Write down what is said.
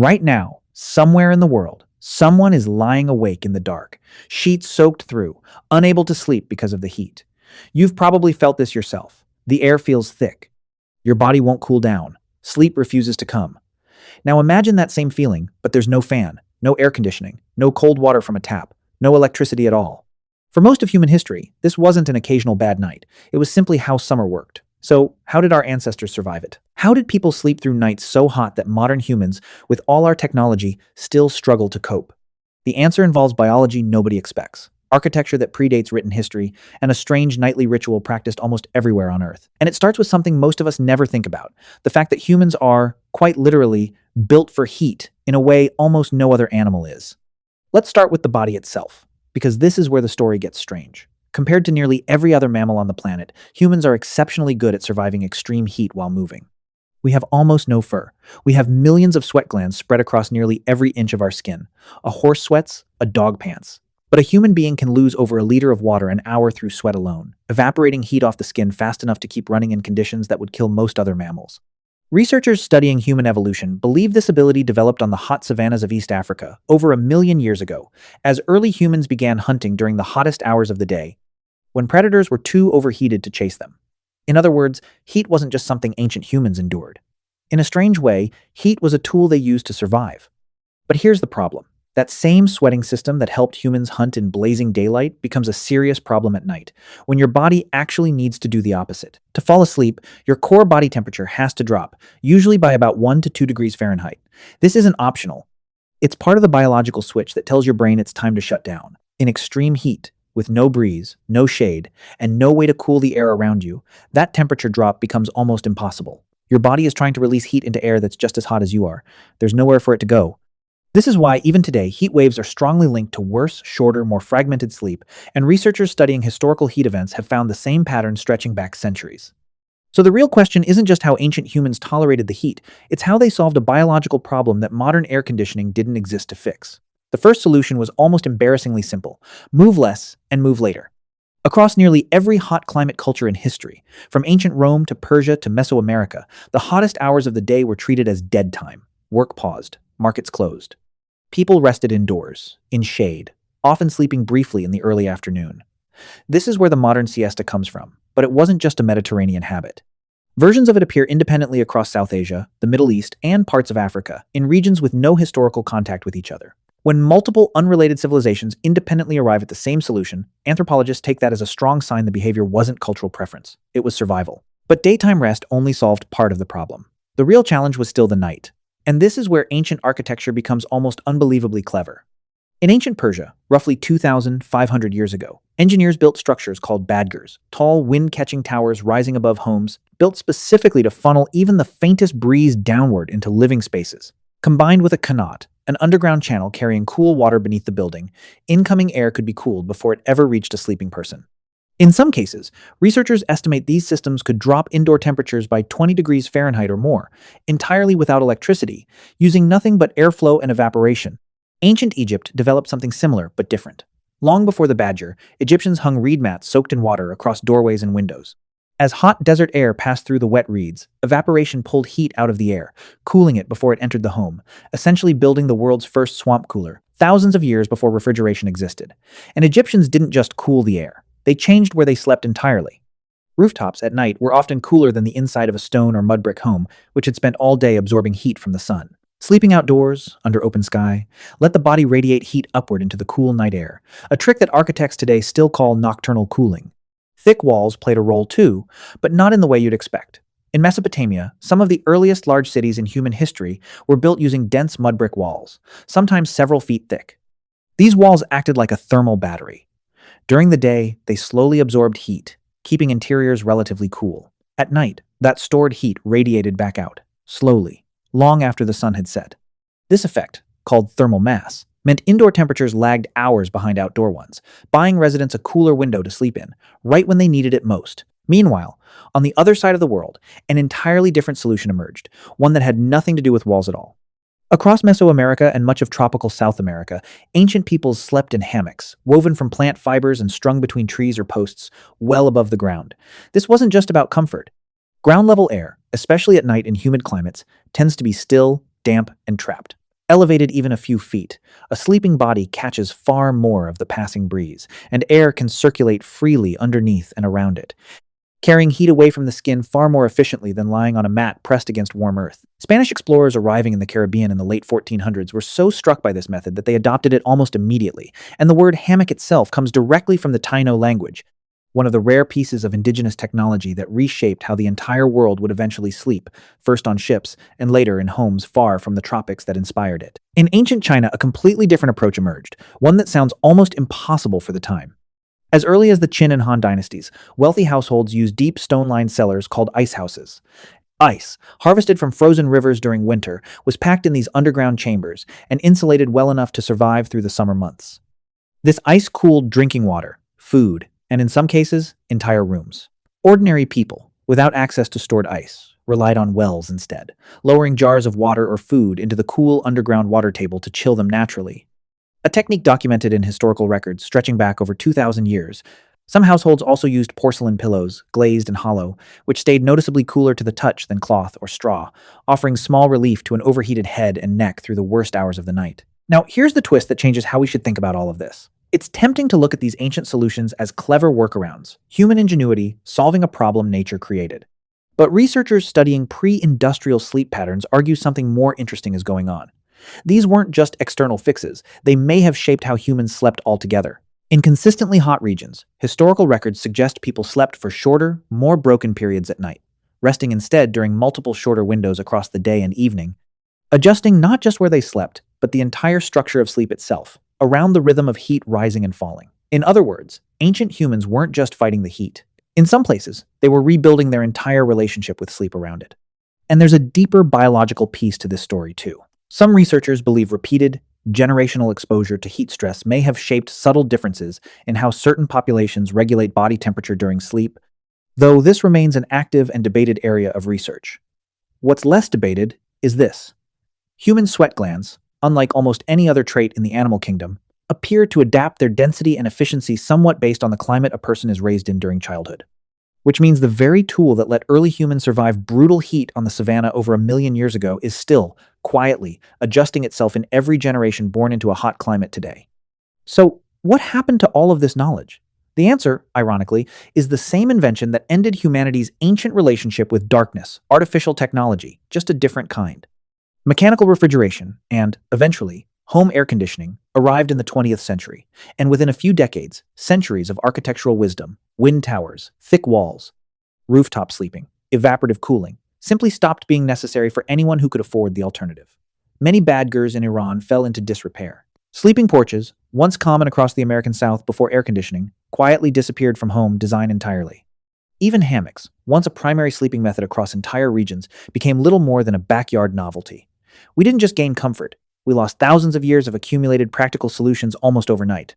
Right now, somewhere in the world, someone is lying awake in the dark, sheets soaked through, unable to sleep because of the heat. You've probably felt this yourself. The air feels thick. Your body won't cool down. Sleep refuses to come. Now imagine that same feeling, but there's no fan, no air conditioning, no cold water from a tap, no electricity at all. For most of human history, this wasn't an occasional bad night. It was simply how summer worked. So, how did our ancestors survive it? How did people sleep through nights so hot that modern humans, with all our technology, still struggle to cope? The answer involves biology nobody expects, architecture that predates written history, and a strange nightly ritual practiced almost everywhere on Earth. And it starts with something most of us never think about, the fact that humans are, quite literally, built for heat in a way almost no other animal is. Let's start with the body itself, because this is where the story gets strange. Compared to nearly every other mammal on the planet, humans are exceptionally good at surviving extreme heat while moving. We have almost no fur. We have millions of sweat glands spread across nearly every inch of our skin. A horse sweats, a dog pants. But a human being can lose over a liter of water an hour through sweat alone, evaporating heat off the skin fast enough to keep running in conditions that would kill most other mammals. Researchers studying human evolution believe this ability developed on the hot savannas of East Africa over 1 million years ago, as early humans began hunting during the hottest hours of the day, when predators were too overheated to chase them. In other words, heat wasn't just something ancient humans endured. In a strange way, heat was a tool they used to survive. But here's the problem. That same sweating system that helped humans hunt in blazing daylight becomes a serious problem at night, when your body actually needs to do the opposite. To fall asleep, your core body temperature has to drop, usually by about 1 to 2 degrees Fahrenheit. This isn't optional. It's part of the biological switch that tells your brain it's time to shut down. In extreme heat, with no breeze, no shade, and no way to cool the air around you, that temperature drop becomes almost impossible. Your body is trying to release heat into air that's just as hot as you are. There's nowhere for it to go. This is why, even today, heat waves are strongly linked to worse, shorter, more fragmented sleep, and researchers studying historical heat events have found the same pattern stretching back centuries. So the real question isn't just how ancient humans tolerated the heat, it's how they solved a biological problem that modern air conditioning didn't exist to fix. The first solution was almost embarrassingly simple: move less and move later. Across nearly every hot climate culture in history, from ancient Rome to Persia to Mesoamerica, the hottest hours of the day were treated as dead time. Work paused, markets closed. People rested indoors, in shade, often sleeping briefly in the early afternoon. This is where the modern siesta comes from, but it wasn't just a Mediterranean habit. Versions of it appear independently across South Asia, the Middle East, and parts of Africa, in regions with no historical contact with each other. When multiple unrelated civilizations independently arrive at the same solution, anthropologists take that as a strong sign the behavior wasn't cultural preference, it was survival. But daytime rest only solved part of the problem. The real challenge was still the night. And this is where ancient architecture becomes almost unbelievably clever. In ancient Persia, roughly 2,500 years ago, engineers built structures called badgers, tall, wind-catching towers rising above homes, built specifically to funnel even the faintest breeze downward into living spaces. Combined with a qanat, an underground channel carrying cool water beneath the building, incoming air could be cooled before it ever reached a sleeping person. In some cases, researchers estimate these systems could drop indoor temperatures by 20 degrees Fahrenheit or more, entirely without electricity, using nothing but airflow and evaporation. Ancient Egypt developed something similar but different. Long before the badger, Egyptians hung reed mats soaked in water across doorways and windows. As hot desert air passed through the wet reeds, evaporation pulled heat out of the air, cooling it before it entered the home, essentially building the world's first swamp cooler, thousands of years before refrigeration existed. And Egyptians didn't just cool the air. They changed where they slept entirely. Rooftops at night were often cooler than the inside of a stone or mud brick home, which had spent all day absorbing heat from the sun. Sleeping outdoors, under open sky, let the body radiate heat upward into the cool night air, a trick that architects today still call nocturnal cooling. Thick walls played a role too, but not in the way you'd expect. In Mesopotamia, some of the earliest large cities in human history were built using dense mud brick walls, sometimes several feet thick. These walls acted like a thermal battery. During the day, they slowly absorbed heat, keeping interiors relatively cool. At night, that stored heat radiated back out, slowly, long after the sun had set. This effect, called thermal mass, meant indoor temperatures lagged hours behind outdoor ones, buying residents a cooler window to sleep in, right when they needed it most. Meanwhile, on the other side of the world, an entirely different solution emerged, one that had nothing to do with walls at all. Across Mesoamerica and much of tropical South America, ancient peoples slept in hammocks, woven from plant fibers and strung between trees or posts, well above the ground. This wasn't just about comfort. Ground-level air, especially at night in humid climates, tends to be still, damp, and trapped. Elevated even a few feet, a sleeping body catches far more of the passing breeze, and air can circulate freely underneath and around it, carrying heat away from the skin far more efficiently than lying on a mat pressed against warm earth. Spanish explorers arriving in the Caribbean in the late 1400s were so struck by this method that they adopted it almost immediately, and the word hammock itself comes directly from the Taino language, one of the rare pieces of indigenous technology that reshaped how the entire world would eventually sleep, first on ships and later in homes far from the tropics that inspired it. In ancient China, a completely different approach emerged, one that sounds almost impossible for the time. As early as the Qin and Han dynasties, wealthy households used deep stone-lined cellars called ice houses. Ice, harvested from frozen rivers during winter, was packed in these underground chambers and insulated well enough to survive through the summer months. This ice cooled drinking water, food, and in some cases, entire rooms. Ordinary people, without access to stored ice, relied on wells instead, lowering jars of water or food into the cool underground water table to chill them naturally. A technique documented in historical records stretching back over 2,000 years. Some households also used porcelain pillows, glazed and hollow, which stayed noticeably cooler to the touch than cloth or straw, offering small relief to an overheated head and neck through the worst hours of the night. Now, here's the twist that changes how we should think about all of this. It's tempting to look at these ancient solutions as clever workarounds, human ingenuity solving a problem nature created. But researchers studying pre-industrial sleep patterns argue something more interesting is going on. These weren't just external fixes, they may have shaped how humans slept altogether. In consistently hot regions, historical records suggest people slept for shorter, more broken periods at night, resting instead during multiple shorter windows across the day and evening, adjusting not just where they slept, but the entire structure of sleep itself, around the rhythm of heat rising and falling. In other words, ancient humans weren't just fighting the heat. In some places, they were rebuilding their entire relationship with sleep around it. And there's a deeper biological piece to this story too. Some researchers believe repeated, generational exposure to heat stress may have shaped subtle differences in how certain populations regulate body temperature during sleep, though this remains an active and debated area of research. What's less debated is this. Human sweat glands, unlike almost any other trait in the animal kingdom, appear to adapt their density and efficiency somewhat based on the climate a person is raised in during childhood. Which means the very tool that let early humans survive brutal heat on the savanna over 1 million years ago is still, quietly, adjusting itself in every generation born into a hot climate today. So, what happened to all of this knowledge? The answer, ironically, is the same invention that ended humanity's ancient relationship with darkness, artificial technology, just a different kind. Mechanical refrigeration and, eventually, home air conditioning arrived in the 20th century, and within a few decades, centuries of architectural wisdom, wind towers, thick walls, rooftop sleeping, evaporative cooling, simply stopped being necessary for anyone who could afford the alternative. Many badgers in Iran fell into disrepair. Sleeping porches, once common across the American South before air conditioning, quietly disappeared from home design entirely. Even hammocks, once a primary sleeping method across entire regions, became little more than a backyard novelty. We didn't just gain comfort, we lost thousands of years of accumulated practical solutions almost overnight.